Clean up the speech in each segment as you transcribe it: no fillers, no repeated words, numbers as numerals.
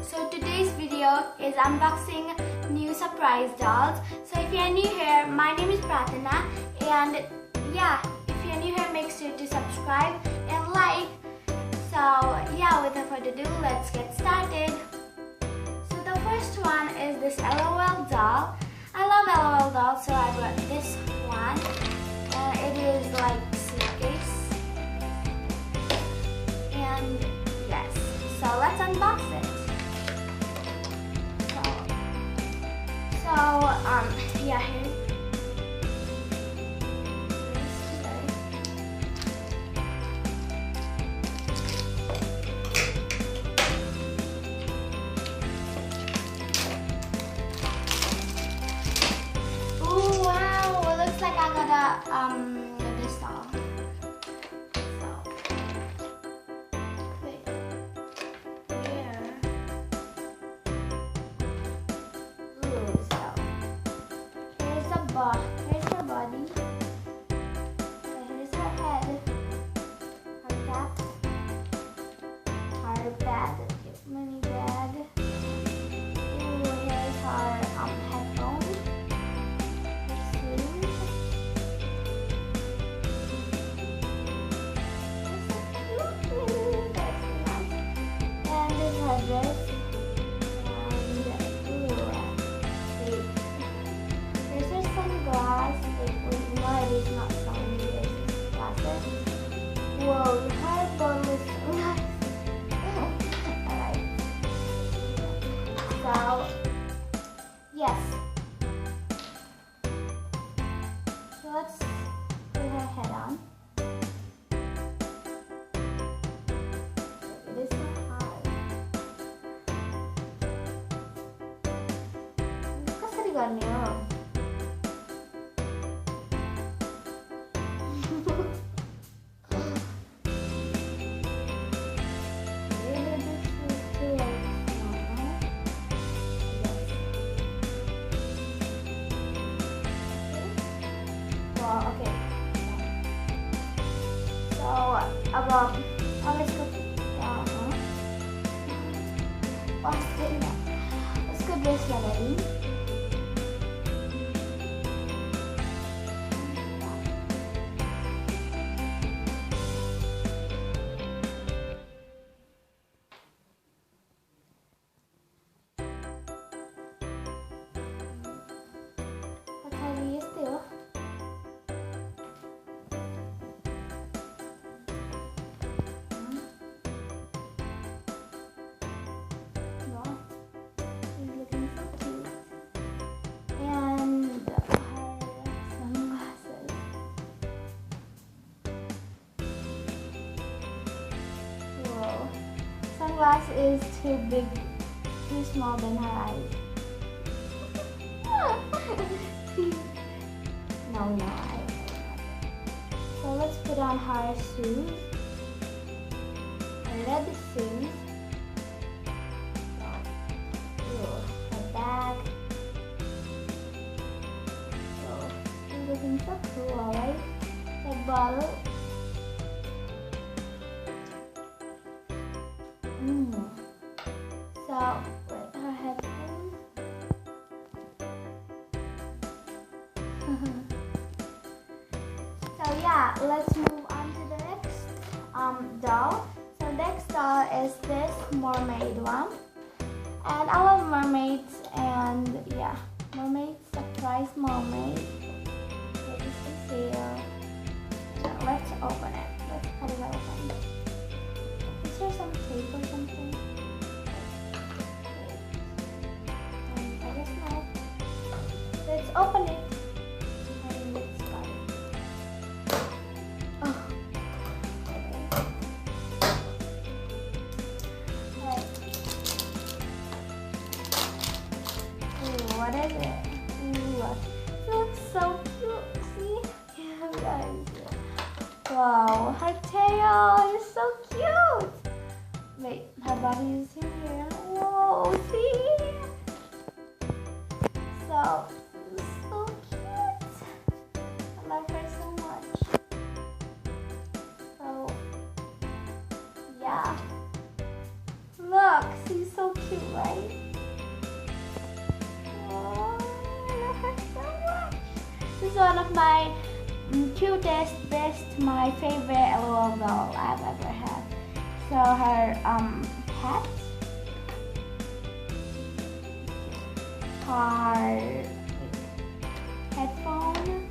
So today's video is unboxing new surprise dolls. So if you're new here, my name is Pratana, and yeah, if you're new here, make sure to subscribe and like. So yeah, without further ado, let's get started. So the first one is this LOL doll. I love LOL dolls, so I brought this one. It is like suitcase. And yes, so let's unbox it. Yeah, here's oh wow, it looks like I got a this doll. Here's her body, here's her head, her cap, her bag, mini bag. Ooh, here's her headphone, her shoes. That's so cute. That's nice. And this is her dress. Glass, it is not shiny, it is glasses. Whoa, her bottle is so nice. Alright. So, yes. So let's put her head on. It is so hard. Kasi riga niyo. Okay. So, let's go. Let's go dress gallery. Sunglass is too big, too small than her eyes. No, so let's put on her shoes, her red shoes. Her bag. So she's looking so cool, alright? The bottle. So, with her headphones. So yeah, let's move on to the next doll. So next doll is this mermaid one. And I love mermaids, and yeah, mermaids, surprise mermaid. It is for sale. Now let's open it. Let's cut it open. Is there some tape or something? I guess not. Let's open it. And let's cut it. Oh. Right. Ooh, what is it? Ooh, it looks so cute. See? Yeah, guys. Wow, her tail is so cute. Wait, her body is in here. Whoa, see? So cute. I love her so much. So, yeah. Look, she's so cute, right? Oh, I love her so much. This is one of my cutest, best, my favorite LOL doll I've ever had. So her hat, her headphone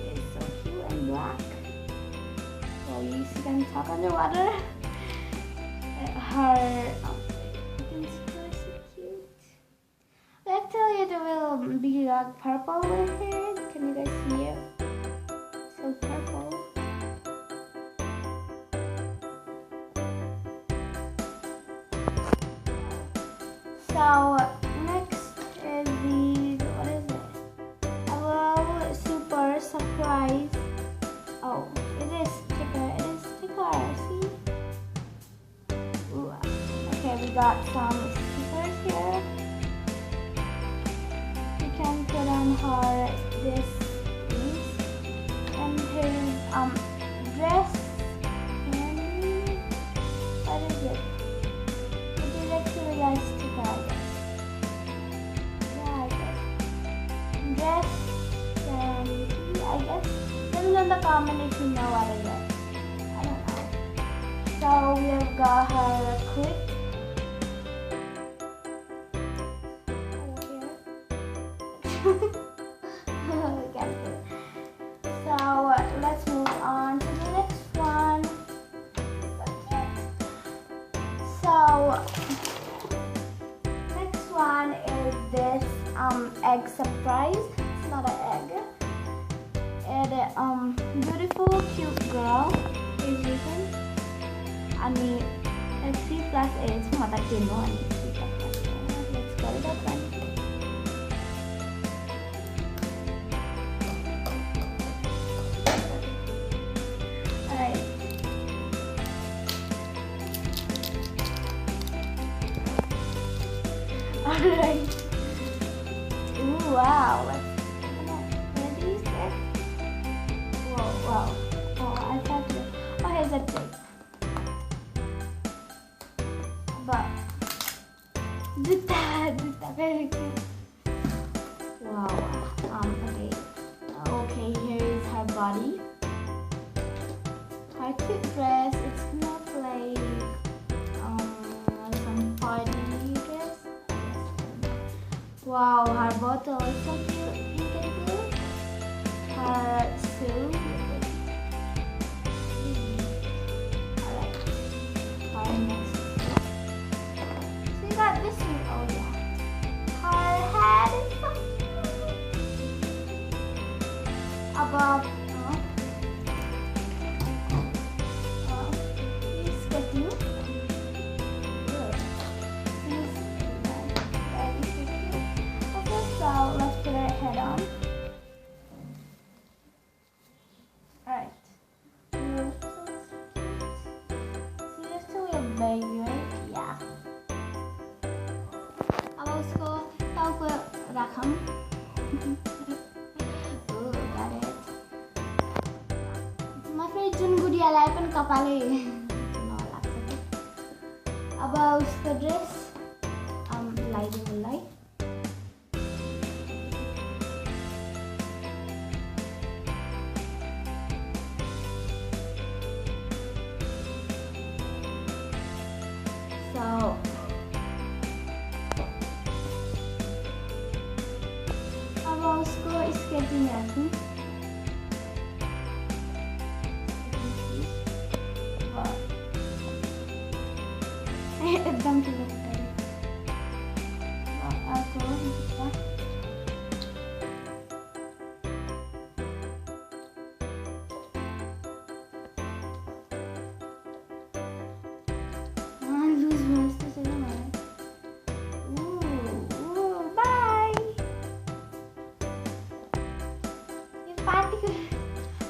is so cute and black. So you can talk underwater. Her it's so cute. Actually, it will be like purple with it. Can you guys see it? So purple. So next is the, what is it? A little super surprise. Oh, it is sticker. It is sticker. See? Ooh. Okay, we got some stickers here. We can put on her this piece and his dress. And what is it? It is actually a sticker, I guess. Yeah, I guess. Dress and I guess. Tell me in the comment if you know what it is. I don't know. So we have got her clip. So let's move on to the next one. So next one is this egg surprise. It's not an egg. It beautiful cute girl is written. I mean, 3 plus 8 is more than 10 more. Let's get it open. Alright. Ooh, wow. Let's open it. Ready, set. Whoa, wow. Oh, I thought it. Oh, here's a tape. But Jutta, very cute. Wow. Okay. Okay, here is her body. Her cute dress. It's not like some party dress. Wow, her bottle is so cute. Incredible. Her shoe. Alright. Her next. So you got this one. Oh yeah. Her head is so cute. Above. He's getting. So let's put our head on. Alright. Seriously a baby, right? Yeah. अब उसको टाउको राखौँ. Oh, got it. My friend जुन गुडियालाई पनि कपालै नलाग्छ के. अब उसको dress लगाइदिनुलाई. So अब उसको स्केचिङ राख्नु. एकदम ठुलो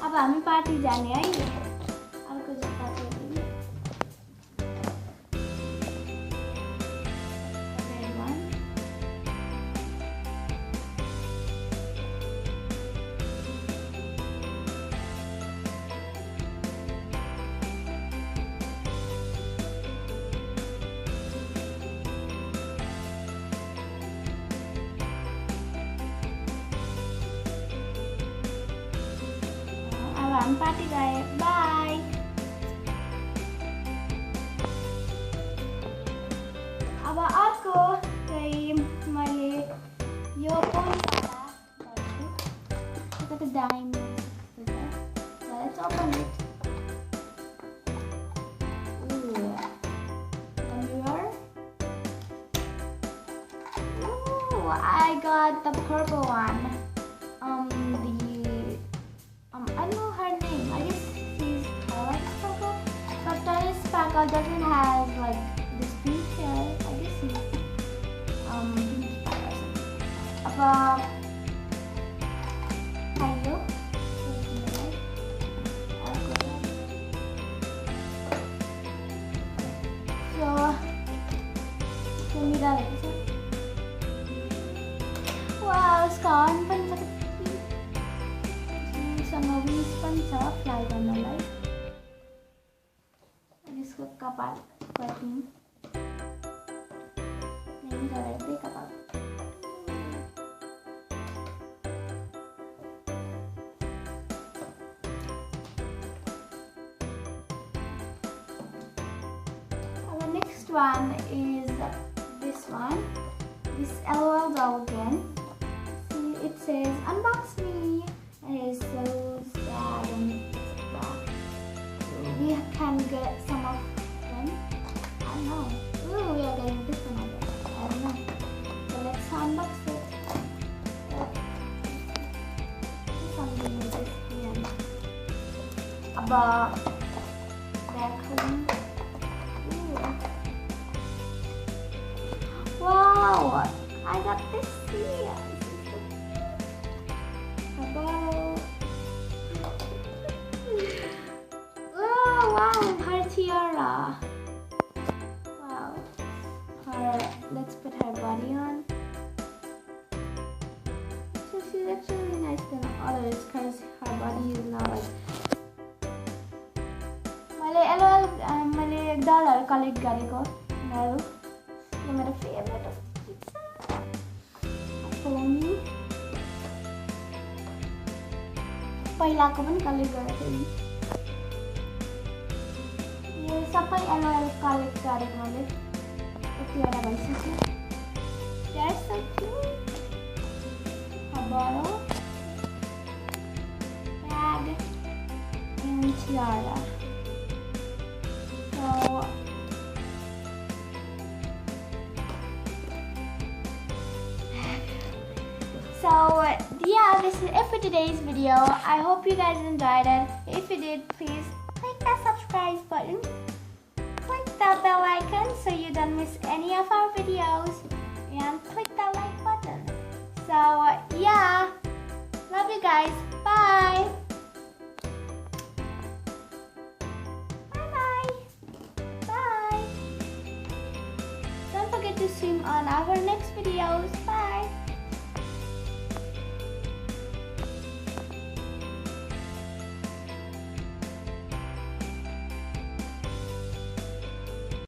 अब हामी पार्टी जाने है. अर्को जुत्ता चाहिँ रेड वान. हामी पार्टी गए बाई अब अर्को चाहिँ मैले यो पोन्डवाला गर्छु त्यो त diamond let's open it I got the purple one. I don't know her name. I guess she's purple. But this sparkle doesn't have like this pink hair. I guess she's pink sparkle. Hello. So mira eso. Wow, scan पनि छ सँग wings पनि छ fly गर्नलाई अनि यसको कपाल cutting name गरेदै कपाल the next one is this one, this LOL doll again. It says unbox me and it's so sad and it's back. So we can get some of them. I don't know. Ooh, we are getting this one again. I don't know. So let's unbox it. Something with this here. About raccoon. Wow! I got this here. Oh wow, her tiara. Wow. Let's put her body on. So she's actually nice than others because her body is not like. मैले dollar collect गरेको यिनीहरू यो मेरो favourite हो पहिलाको पनि collect गरेको थिएँ यो सबै एलओएल कलेक्ट गरेको मैले यतिवटा भइसक्यो द्याट्स सो क्युट बरो bag end tiara So yeah, this is it for today's video. I hope you guys enjoyed it. If you did, please click that subscribe button. Click that bell icon so you don't miss any of our videos. And click that like button. So yeah, love you guys. Bye. Bye-bye. Bye. Don't forget to stream on our next videos.